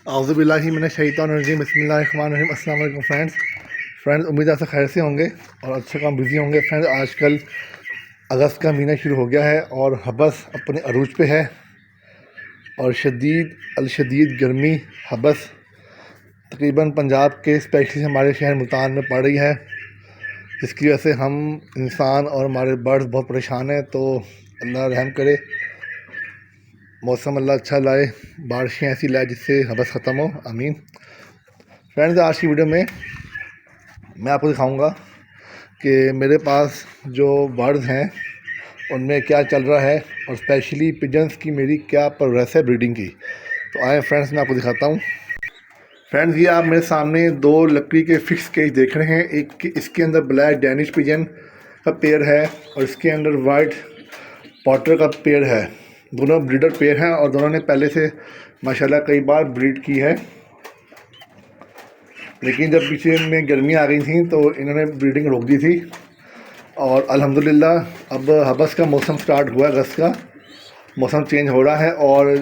आउज़ुबिल्लाहि मिनश्शैतानिर्रजीम बिस्मिल्लाहिर्रहमानिर्रहीम। अस्सलाम वालेकुम फ्रेंड्स, उम्मीद है सब खैर से होंगे और अच्छे काम बिज़ी होंगे। फ्रेंड्स, आजकल अगस्त का महीना शुरू हो गया है और हबस अपने अरूज पे है और शदीद गर्मी हबस तकरीबन पंजाब के स्पेशली हमारे शहर मुल्तान में पड़ रही है, जिसकी वजह से हम इंसान और हमारे बर्ड्स बहुत परेशान हैं। तो अल्लाह रहम करे, मौसम अल्लाह अच्छा लाए, बारिशें ऐसी लाए जिससे हबस ख़त्म हो, आमीन। फ्रेंड्स, आज की वीडियो में मैं आपको दिखाऊंगा कि मेरे पास जो बर्ड्स हैं उनमें क्या चल रहा है और स्पेशली पिजन्स की मेरी क्या प्रोग्रेस है ब्रीडिंग की। तो आए फ्रेंड्स, मैं आपको दिखाता हूँ। फ्रेंड्स, ये आप मेरे सामने दो लकड़ी के फिक्स केज देख रहे हैं। एक इसके अंदर ब्लैक डैनिश पिजन का पेयर है और इसके अंदर वाइट पॉटर का पेयर है। दोनों ब्रीडर पेयर हैं और दोनों ने पहले से माशाल्लाह कई बार ब्रीड की है, लेकिन जब पीछे में गर्मी आ गई थी तो इन्होंने ब्रीडिंग रोक दी थी। और अल्हम्दुलिल्लाह अब हबस का मौसम स्टार्ट हुआ, अगस्त का मौसम चेंज हो रहा है और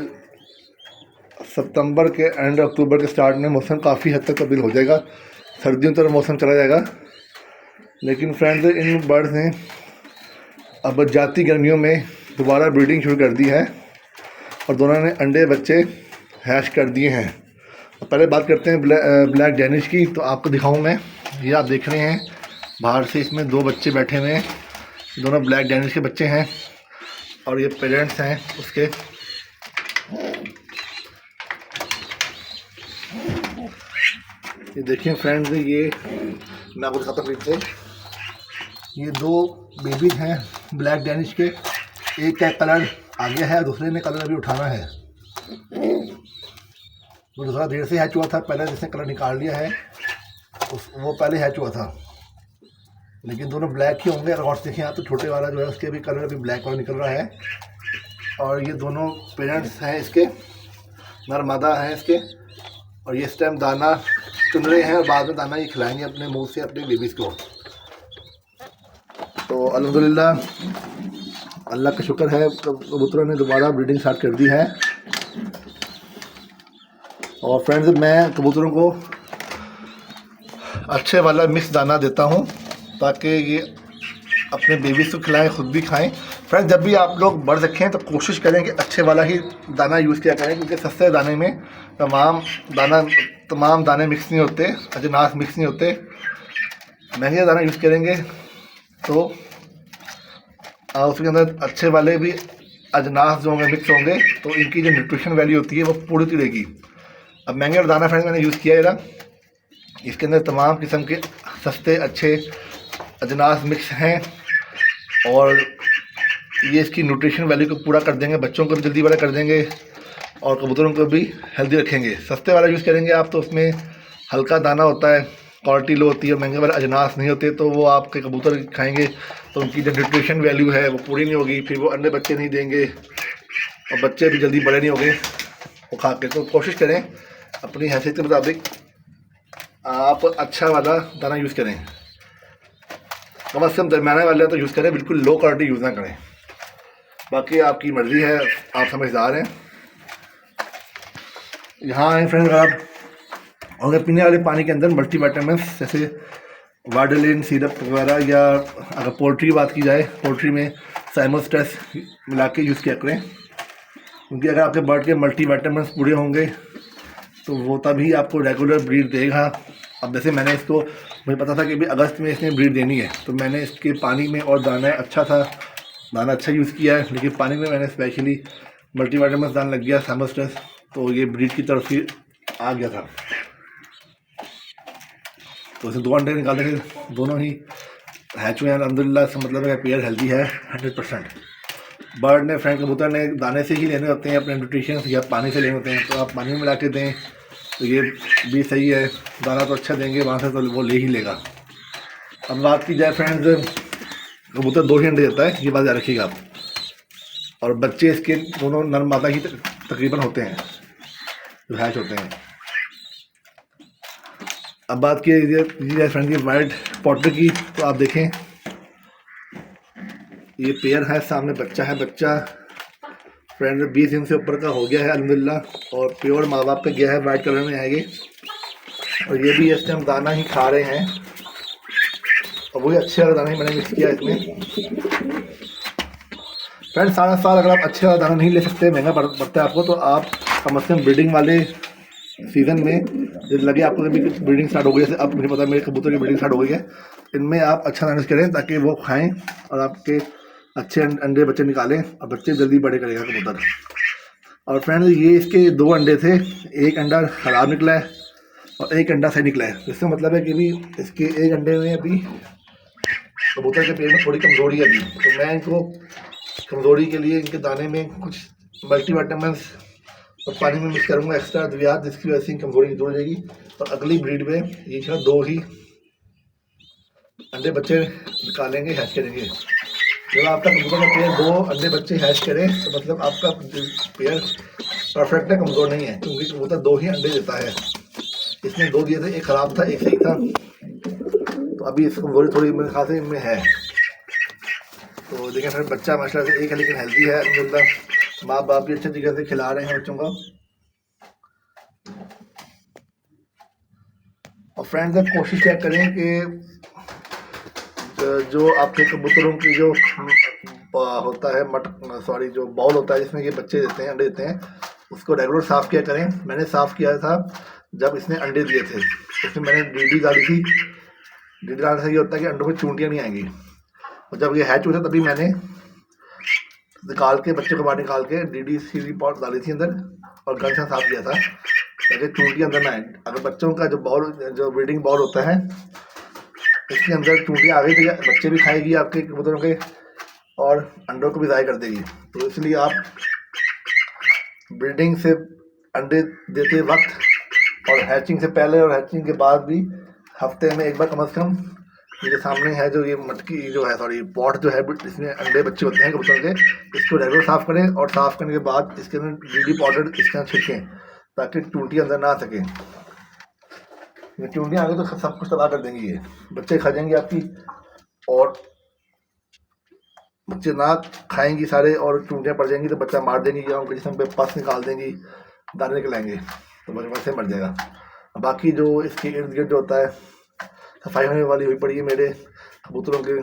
सितंबर के एंड अक्टूबर के स्टार्ट में मौसम काफ़ी हद तक तब्दील हो जाएगा, सर्दियों तरफ मौसम चला जाएगा। लेकिन फ्रेंड्स, इन बर्ड्स ने अब जाती गर्मियों में दोबारा ब्रीडिंग शुरू कर दी है और दोनों ने अंडे बच्चे हैश कर दिए हैं। पहले बात करते हैं ब्लैक डैनिश की। तो आपको दिखाऊं मैं, ये आप देख रहे हैं बाहर से इसमें दो बच्चे बैठे हुए हैं, दोनों ब्लैक डैनिश के बच्चे हैं और ये पेरेंट्स हैं उसके। ये देखिए फ्रेंड्स, ये मैं आपको दिखाता हूँ फिर से। ये दो बेबीज हैं ब्लैक डैनिश के, एक का कलर आ गया है, दूसरे ने कलर अभी उठाना है। वो दूसरा देर से हैच हुआ था, पहले जिसने कलर निकाल लिया है वो पहले हैच हुआ था, लेकिन दोनों ब्लैक ही होंगे। अगर और देखें आप तो छोटे वाला जो है उसके भी कलर अभी ब्लैक वाला निकल रहा है। और ये दोनों पेरेंट्स हैं इसके, नर मादा हैं इसके, और ये इस टाइम दाना चुन रहे हैं और बाद में दाना ये खिलाएंगे अपने मुंह से अपने बेबीज़ को। तो अल्हम्दुलिल्लाह अल्लाह का शुक्र है, कबूतरों ने दोबारा ब्रीडिंग स्टार्ट कर दी है। और फ्रेंड्स, मैं कबूतरों को अच्छे वाला मिक्स दाना देता हूँ ताकि ये अपने बेबीज़ को खिलाएं, ख़ुद भी खाएं। फ्रेंड्स, जब भी आप लोग बर्ड रखें तो कोशिश करें कि अच्छे वाला ही दाना यूज़ किया करें, क्योंकि सस्ते दाने में तमाम दाने मिक्स नहीं होते, अजनास मिक्स नहीं होते। महंगे दाना यूज़ करेंगे तो उसके अंदर अच्छे वाले भी अजनास जो होंगे मिक्स होंगे, तो इनकी जो न्यूट्रिशन वैल्यू होती है वो पूरी रहेगी। अब महंगे दाना फ्रेंड्स मैंने यूज़ किया है, इसके अंदर तमाम किस्म के सस्ते अच्छे अजनास मिक्स हैं और ये इसकी न्यूट्रिशन वैल्यू को पूरा कर देंगे, बच्चों को भी जल्दी बड़ा कर देंगे और कबूतरों को भी हेल्दी रखेंगे। सस्ते वाला यूज़ करेंगे आप तो उसमें हल्का दाना होता है, क्वालिटी लो होती है, महंगे वाले अजनास नहीं होते, तो वो आपके कबूतर खाएंगे तो उनकी जो न्यूट्रिशन वैल्यू है वो पूरी नहीं होगी, फिर वो अंडे बच्चे नहीं देंगे और बच्चे भी जल्दी बड़े नहीं होंगे वो खा के। तो कोशिश करें अपनी हैसियत के मुताबिक आप अच्छा वाला दाना यूज़ करें, कम से कम दरमियाना वाला तो यूज़ करें, बिल्कुल लो क्वालिटी यूज़ ना करें। बाकी आपकी मर्ज़ी है, आप समझदार हैं। यहाँ आए फ्रेंड्स, अगर आप अगर पीने वाले पानी के अंदर मल्टीविटामिन्स जैसे वाइडलिन सिरप वगैरह, या अगर पोल्ट्री की बात की जाए, पोल्ट्री में साइमोस्टेस मिला के यूज़ किया करें, क्योंकि अगर आपके बर्ड के मल्टीविटामिन्स पूरे होंगे तो वो तभी आपको रेगुलर ब्रीड देगा। अब जैसे मैंने इसको, मुझे पता था कि भी अगस्त में इसने ब्रीड देनी है, तो मैंने इसके पानी में और दाना अच्छा था, दाना अच्छा यूज़ किया है, लेकिन पानी में मैंने स्पेशली मल्टीविटामिन्स दाना लग गया साइमोस्टेस, तो ये ब्रीड की तरफ ही आ गया था। तो उसे 2 अंडे निकाले थे, दोनों ही हैच हुए हैं अल्हम्दुलिल्लाह। इसका मतलब है पेयर हेल्दी है 100%। बर्ड ने, फ्रेंड कबूतर ने दाने से ही लेने होते हैं अपने न्यूट्रिशन, या पानी से लेने होते हैं, तो आप पानी में मिला के दें तो ये भी सही है। दाना तो अच्छा देंगे वहाँ से, तो वो ले ही लेगा। अब बात की जाए फ्रेंड्स, कबूतर 2 ही अंडे देता है, ये बात याद रखिएगा आप, और बच्चे इसके दोनों नर मादा ही तकरीबन होते हैं जो हैच होते हैं। अब बात की जाए फ्रेंड की वाइट पॉटर की, तो आप देखें ये पेयर है, सामने बच्चा है, बच्चा फ्रेंड्स 20 दिन से ऊपर का हो गया है अल्हम्दुलिल्लाह, और प्योर माँ बाप पे गया है, वाइट कलर में आएगी। और ये भी इस टाइम दाना ही खा रहे हैं, और वही अच्छे वाला दाना ही मैंने मिक्स किया इसमें। फ्रेंड्स सारा साल अगर आप अच्छे वाला दाना नहीं ले सकते, महंगा पड़ता है आपको, तो आप कम से कम ब्रीडिंग वाले सीज़न में जब लगे आपको भी ब्रीडिंग स्टार्ट हो गई, जैसे अब मुझे पता है मेरे कबूतर की ब्रीडिंग स्टार्ट हो गई है, इनमें आप अच्छा मैनेज करें ताकि वो खाएं और आपके अच्छे अंडे बच्चे निकालें और बच्चे जल्दी बड़े करेगा कबूतर। और फ्रेंड्स ये इसके 2 अंडे थे, एक अंडा ख़राब निकला है और एक अंडा सही निकला है। इसका मतलब है कि भी इसके एक अंडे में अभी कबूतर के पेट में थोड़ी कमज़ोरी है अभी, तो मैं इनको कमज़ोरी के लिए इनके दाने में कुछ मल्टीविटामिन्स और पानी में मिक्स करूँगा एक्स्ट्रा अद्वियात, जिसकी वजह से कमज़ोरी दूर हो जाएगी। और अगली ब्रीड में ये शायद 2 ही अंडे बच्चे निकालेंगे, हैच करेंगे। जब आपका कबूतर का पेयर 2 अंडे बच्चे हैच करें तो मतलब आपका पेयर परफेक्ट है, कमज़ोर नहीं है, क्योंकि कबूतर 2 ही अंडे देता है। इसने 2 दिए थे, एक ख़राब था एक सही था, तो अभी इसकी कमज़ोरी थोड़ी मेरे ख्याल से इनमें है। तो देखें फिर बच्चा माशाल्लाह से एक है लेकिन हेल्दी है अल्हम्दुलिल्लाह, माँ बाप भी अच्छे तरीके से खिला रहे हैं बच्चों को। और फ्रेंड्स आप कोशिश क्या करें कि जो आपके कबूतरों की जो होता है जो बाउल होता है जिसमें ये बच्चे देते हैं, अंडे देते हैं, उसको रेगुलर साफ़ किया करें। मैंने साफ़ किया था जब इसने अंडे दिए थे, उसमें मैंने डीडी डाली थी। डीडी डालने से ये होता है कि अंडों में चूंटियाँ नहीं आएंगी, और जब ये हैच हुआ था तभी मैंने निकाल के बच्चे को बाहर निकाल के डीडी सीडी पॉट डाली थी अंदर और गन से साफ किया था ताकि चूंटी अंदर ना आए। अगर बच्चों का जो ब्रीडिंग बॉल होता है इसके अंदर चूंटियाँ आ गई तो बच्चे भी खाएगी आपके कबूतरों के और अंडों को भी ज़ाया कर देगी। तो इसलिए आप ब्रीडिंग से अंडे देते वक्त और हैचिंग से पहले और हैचिंग के बाद भी हफ्ते में एक बार कम से कम, मेरे सामने है जो ये मटकी जो है पॉट जो है इसमें अंडे बच्चे होते हैं कबूतरों के, इसको रेगुलर साफ़ करें और साफ़ करने के बाद इसके अंदर डीडी पाउडर इसके अंदर छिड़कें ताकि टूटी अंदर ना आ सके। चूंटियाँ आ गई तो सब कुछ तबाह कर देंगी, ये बच्चे खा जाएंगे आपकी, और बच्चे ना खाएंगी सारे और चूंटियाँ पड़ जाएंगी तो बच्चा मार देंगी या उनके जिसम पे पस निकाल देंगी, दाने निकलेंगे तो बच्चा से मर जाएगा। बाकी जो इसके इर्द गिर्द जो होता है सफाई होने वाली हुई पड़ी है मेरे कबूतरों के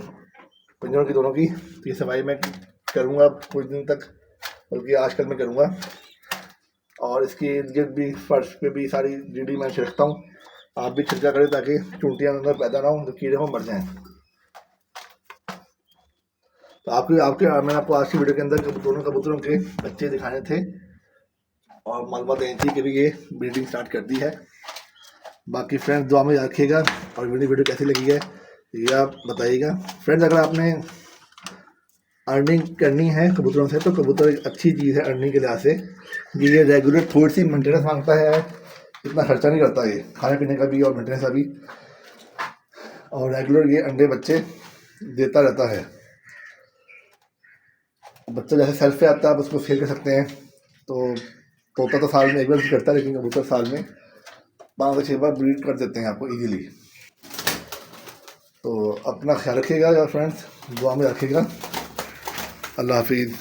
पिंजरों की दोनों की, तो ये सफाई मैं करूँगा कुछ दिन तक, बल्कि आजकल मैं करूँगा। और इसके इर्द गिर्द भी फर्श पे भी सारी डीडी मैं छिड़कता हूँ, आप भी छिड़का करें ताकि चूंटियाँ अंदर पैदा ना हो तो कीड़े हो मर जाएँ। तो मैंने आपको आज की वीडियो के अंदर दोनों कबूतरों के बच्चे दिखाने थे और मालूमात देनी थी कि भी ये ब्रीडिंग स्टार्ट कर दी है। बाकी फ्रेंड्स दुआ में याद रखिएगा, और वीडियो कैसी लगी है ये आप बताइएगा। फ्रेंड्स अगर आपने अर्निंग करनी है कबूतरों से तो कबूतर एक अच्छी चीज़ है अर्निंग के लिहाज से। ये रेगुलर थोड़ी सी मेंटेनेंस मांगता है, इतना खर्चा नहीं करता ये, खाने पीने का भी और मेंटेनेंस का भी, और रेगुलर ये अंडे बच्चे देता रहता है। बच्चा जैसे सेल्फ पे आता है आप उसको सेल कर सकते हैं। तो तोता तो साल में एक बार करता है, लेकिन कबूतर साल में 5 से 6 बार ब्रीड कर देते हैं आपको इजीली। तो अपना ख्याल रखिएगा यार फ्रेंड्स, दुआ में रखिएगा। अल्लाह हाफिज़।